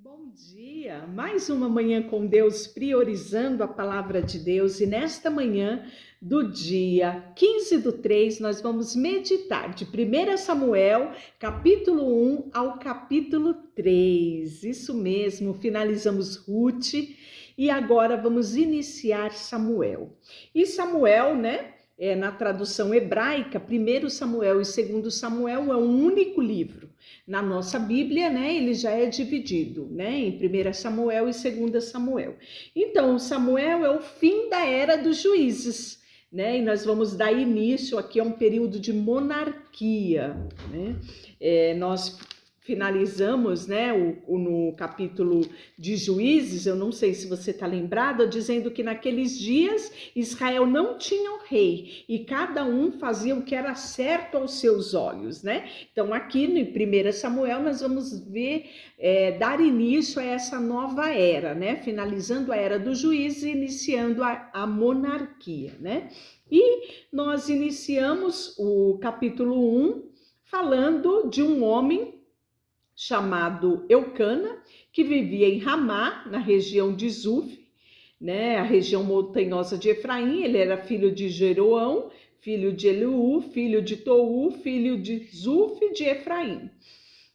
Bom dia! Mais uma manhã com Deus, priorizando a palavra de Deus, e nesta manhã do dia 15/3, nós vamos meditar de 1 Samuel, capítulo 1 ao capítulo 3. Isso mesmo, finalizamos Ruth e agora vamos iniciar Samuel. E Samuel, né? Na tradução hebraica, 1 Samuel e 2 Samuel é um único livro. Na nossa Bíblia, né, ele já é dividido, né, em 1 Samuel e 2 Samuel. Então, Samuel é o fim da era dos juízes, né, e nós vamos dar início aqui a um período de monarquia, né. Nós finalizamos, né, no capítulo de Juízes, eu não sei se você está lembrada, dizendo que naqueles dias Israel não tinha um rei e cada um fazia o que era certo aos seus olhos, né? Então aqui no 1 Samuel nós vamos ver, dar início a essa nova era, né? Finalizando a era dos juízes e iniciando a monarquia, né? E nós iniciamos o capítulo 1 falando de um homem chamado Eucana, que vivia em Ramá, na região de Zuf, né, a região montanhosa de Efraim. Ele era filho de Jeroão, filho de Eliú, filho de Tou, filho de Zuf de Efraim.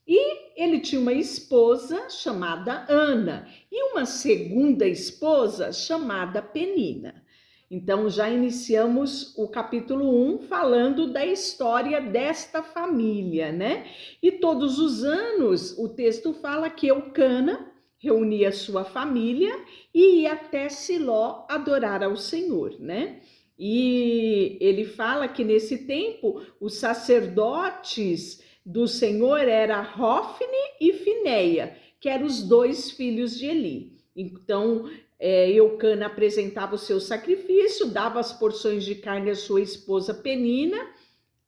E ele tinha uma esposa chamada Ana e uma segunda esposa chamada Penina. Então já iniciamos o capítulo 1 falando da história desta família, né? E todos os anos o texto fala que Eucana reunia sua família e ia até Siló adorar ao Senhor, né? E ele fala que nesse tempo os sacerdotes do Senhor era Hofni e Fineia, que eram os dois filhos de Eli. Então, Eucana apresentava o seu sacrifício, dava as porções de carne à sua esposa Penina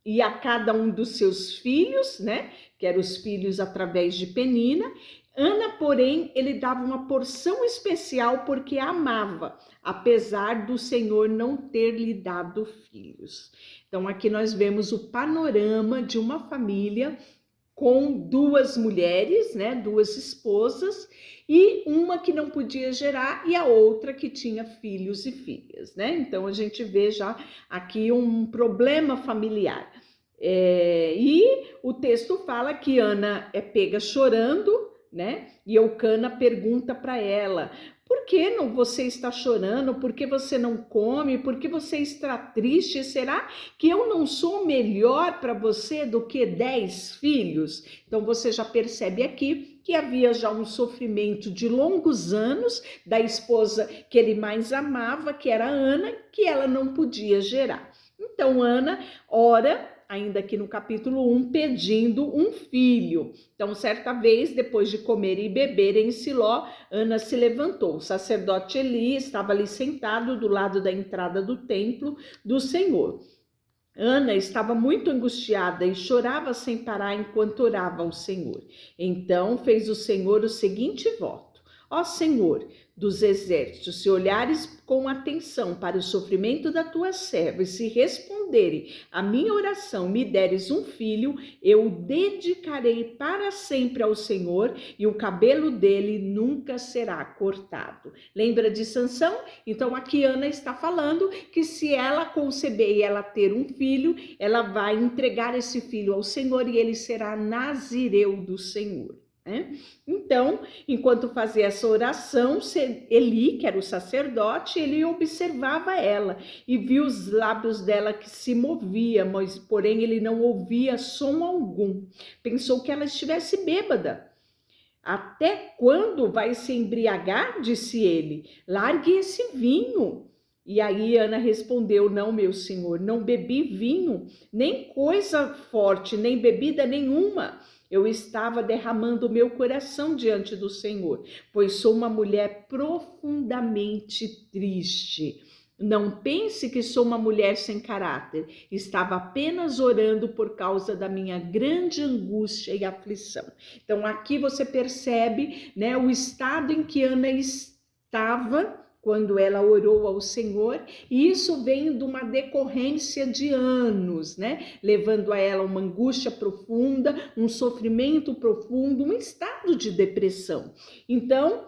e a cada um dos seus filhos, né, que eram os filhos através de Penina. Ana, porém, ele dava uma porção especial porque a amava, apesar do Senhor não ter lhe dado filhos. Então, aqui nós vemos o panorama de uma família com duas mulheres, né, duas esposas, e uma que não podia gerar e a outra que tinha filhos e filhas, né? Então a gente vê já aqui um problema familiar. E o texto fala que Ana é pega chorando, né? E Eucana pergunta para ela: por que não você está chorando? Por que você não come? Por que você está triste? Será que eu não sou melhor para você do que 10 filhos? Então você já percebe aqui que havia já um sofrimento de longos anos da esposa que ele mais amava, que era Ana, que ela não podia gerar. Então Ana ora, ainda aqui no capítulo 1, pedindo um filho. Então, certa vez, depois de comer e beber em Siló, Ana se levantou. O sacerdote Eli estava ali sentado do lado da entrada do templo do Senhor. Ana estava muito angustiada e chorava sem parar enquanto orava ao Senhor. Então fez o Senhor o seguinte voto: ó Senhor dos exércitos, se olhares com atenção para o sofrimento da tua serva e se responderem a minha oração, me deres um filho, eu o dedicarei para sempre ao Senhor e o cabelo dele nunca será cortado. Lembra de Sansão? Então aqui Ana está falando que se ela conceber e ela ter um filho, ela vai entregar esse filho ao Senhor e ele será nazireu do Senhor. Então, enquanto fazia essa oração, Eli, que era o sacerdote, ele observava ela e viu os lábios dela que se moviam, mas porém ele não ouvia som algum. Pensou que ela estivesse bêbada. Até quando vai se embriagar? Disse ele. Largue esse vinho. E aí Ana respondeu: não, meu senhor, não bebi vinho, nem coisa forte, nem bebida nenhuma. Eu estava derramando meu coração diante do Senhor, pois sou uma mulher profundamente triste. Não pense que sou uma mulher sem caráter. Estava apenas orando por causa da minha grande angústia e aflição. Então aqui você percebe, né, o estado em que Ana estava quando ela orou ao Senhor, e isso vem de uma decorrência de anos, né? Levando a ela uma angústia profunda, um sofrimento profundo, um estado de depressão. Então,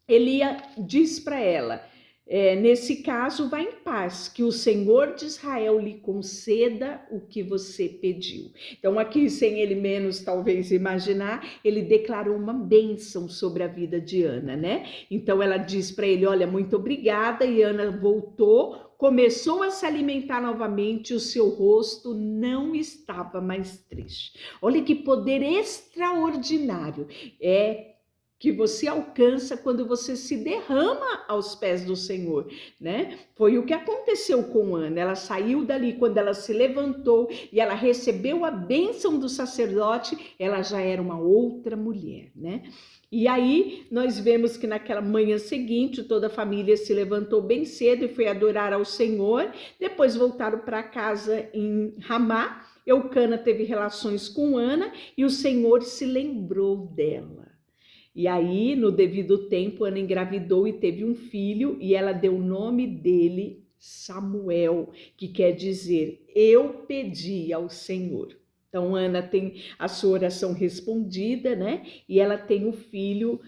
ele diz para ela, nesse caso, vá em paz, que o Senhor de Israel lhe conceda o que você pediu. Então, aqui, sem ele menos talvez imaginar, ele declarou uma bênção sobre a vida de Ana, né? Então, ela diz para ele, olha, muito obrigada, e Ana voltou, começou a se alimentar novamente, o seu rosto não estava mais triste. Olha que poder extraordinário que você alcança quando você se derrama aos pés do Senhor, né? Foi o que aconteceu com Ana. Ela saiu dali, quando ela se levantou e ela recebeu a bênção do sacerdote, ela já era uma outra mulher, né? E aí nós vemos que naquela manhã seguinte toda a família se levantou bem cedo e foi adorar ao Senhor. Depois voltaram para casa em Ramá. Eucana teve relações com Ana e o Senhor se lembrou dela. E aí, no devido tempo, Ana engravidou e teve um filho, e ela deu o nome dele Samuel, que quer dizer, eu pedi ao Senhor. Então, Ana tem a sua oração respondida, né? E ela tem um filho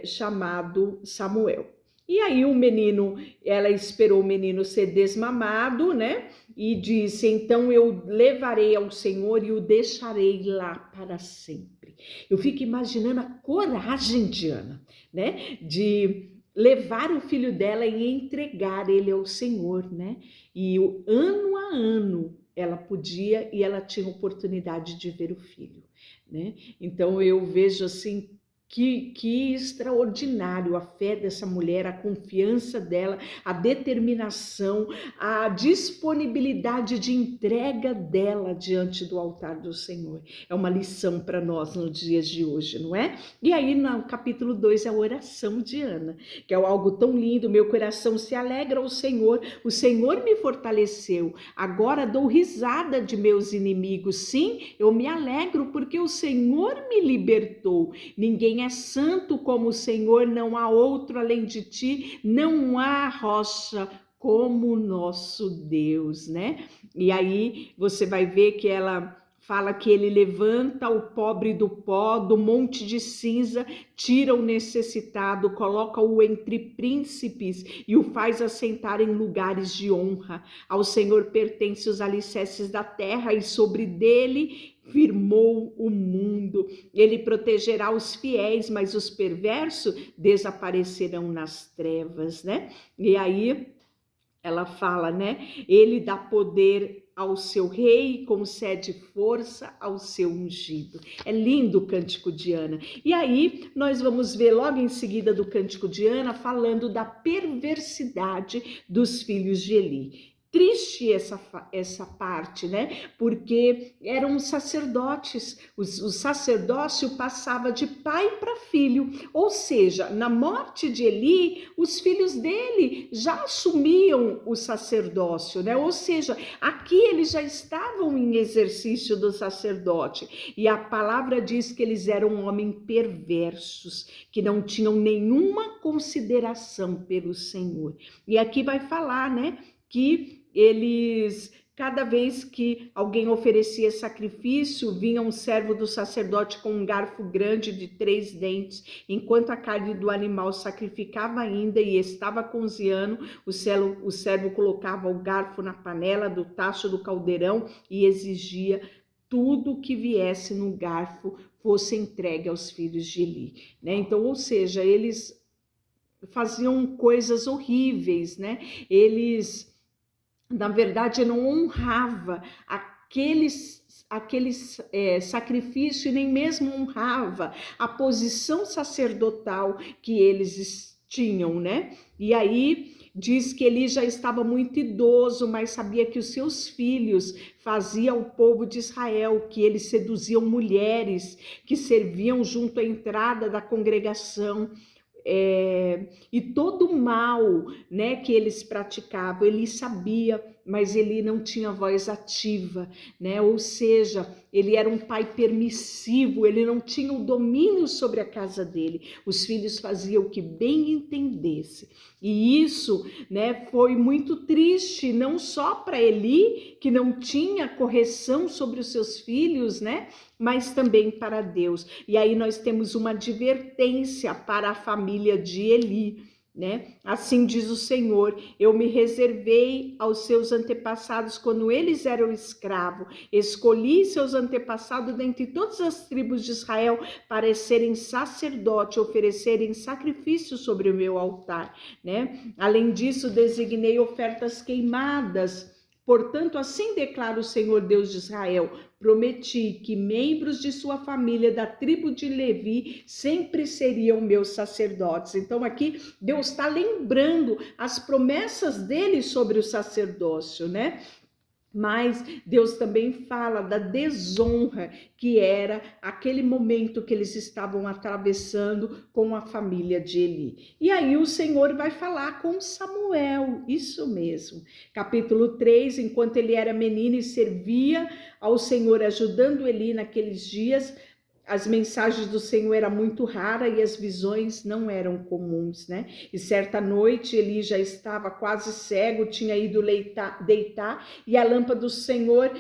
chamado Samuel. E aí o menino, ela esperou o menino ser desmamado, né? E disse, então eu levarei ao Senhor e o deixarei lá para sempre. Eu fico imaginando a coragem de Ana, né? De levar o filho dela e entregar ele ao Senhor, né? E ano a ano ela podia e ela tinha oportunidade de ver o filho, né? Então eu vejo assim, que extraordinário a fé dessa mulher, a confiança dela, a determinação, a disponibilidade de entrega dela diante do altar do Senhor. É uma lição para nós nos dias de hoje, não é? E aí no capítulo 2 é a oração de Ana, que é algo tão lindo, meu coração se alegra ao Senhor, o Senhor me fortaleceu, agora dou risada de meus inimigos, sim, eu me alegro porque o Senhor me libertou, ninguém é santo como o Senhor, não há outro além de ti, não há rocha como o nosso Deus, né? E aí você vai ver que ela fala que ele levanta o pobre do pó, do monte de cinza, tira o necessitado, coloca-o entre príncipes e o faz assentar em lugares de honra. Ao Senhor pertencem os alicerces da terra e sobre dele firmou o mundo. Ele protegerá os fiéis, mas os perversos desaparecerão nas trevas, né? E aí ela fala, né? Ele dá poder ao seu rei, concede força ao seu ungido. É lindo o Cântico de Ana. E aí nós vamos ver logo em seguida do Cântico de Ana falando da perversidade dos filhos de Eli. Triste essa parte, né? Porque eram sacerdotes, o sacerdócio passava de pai para filho, ou seja, na morte de Eli, os filhos dele já assumiam o sacerdócio, né? Ou seja, aqui eles já estavam em exercício do sacerdote, e a palavra diz que eles eram homens perversos, que não tinham nenhuma consideração pelo Senhor. E aqui vai falar, né? Que eles, cada vez que alguém oferecia sacrifício, vinha um servo do sacerdote com um garfo grande de 3 dentes, enquanto a carne do animal sacrificava ainda e estava cozinhando, o servo colocava o garfo na panela do tacho do caldeirão e exigia tudo que viesse no garfo fosse entregue aos filhos de Eli, né? Então, ou seja, eles faziam coisas horríveis, né? Eles, na verdade, não honrava aqueles sacrifício e nem mesmo honrava a posição sacerdotal que eles tinham, né? E aí diz que ele já estava muito idoso, mas sabia que os seus filhos faziam o povo de Israel, que eles seduziam mulheres que serviam junto à entrada da congregação. E todo o mal, né, que eles praticavam, ele sabia, mas ele não tinha voz ativa, né? Ou seja, ele era um pai permissivo, ele não tinha o domínio sobre a casa dele. Os filhos faziam o que bem entendesse. E isso, né, foi muito triste, não só para Eli, que não tinha correção sobre os seus filhos, né? Mas também para Deus. E aí nós temos uma advertência para a família de Eli, né? Assim diz o Senhor: eu me reservei aos seus antepassados quando eles eram escravos, escolhi seus antepassados dentre todas as tribos de Israel para serem sacerdote, oferecerem sacrifício sobre o meu altar, né? Além disso, designei ofertas queimadas. Portanto, assim declara o Senhor Deus de Israel: prometi que membros de sua família da tribo de Levi sempre seriam meus sacerdotes. Então aqui Deus está lembrando as promessas dele sobre o sacerdócio, né? Mas Deus também fala da desonra que era aquele momento que eles estavam atravessando com a família de Eli. E aí o Senhor vai falar com Samuel, isso mesmo. Capítulo 3, enquanto ele era menino e servia ao Senhor, ajudando Eli naqueles dias, as mensagens do Senhor eram muito raras e as visões não eram comuns, né? E certa noite Eli já estava quase cego, tinha ido deitar e a lâmpada do Senhor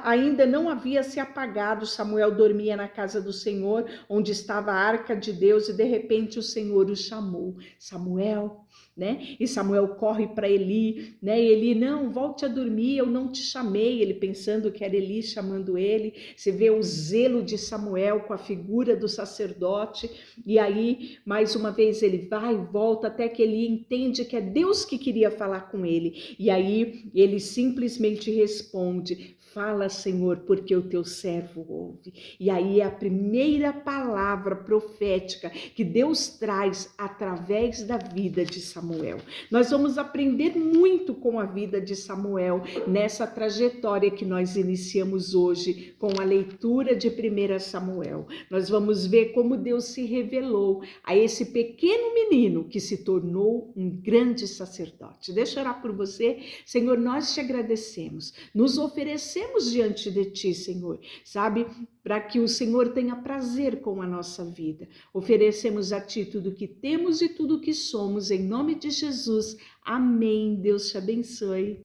ainda não havia se apagado. Samuel dormia na casa do Senhor, onde estava a arca de Deus, e de repente o Senhor o chamou: Samuel, né? E Samuel corre para Eli, né? E Eli: não, volte a dormir, eu não te chamei. Ele pensando que era Eli chamando ele. Você vê o zelo de Samuel com a figura do sacerdote. E aí, mais uma vez, ele vai e volta até que Eli entende que é Deus que queria falar com ele. E aí ele simplesmente responde: fala, Senhor, porque o teu servo ouve. E aí é a primeira palavra profética que Deus traz através da vida de Samuel. Nós vamos aprender muito com a vida de Samuel nessa trajetória que nós iniciamos hoje com a leitura de 1 Samuel. Nós vamos ver como Deus se revelou a esse pequeno menino que se tornou um grande sacerdote. Deixa eu orar por você. Senhor, nós te agradecemos, nos oferecemos diante de ti, Senhor, sabe, para que o Senhor tenha prazer com a nossa vida. Oferecemos a ti tudo que temos e tudo que somos, em nome de Jesus. Amém. Deus te abençoe.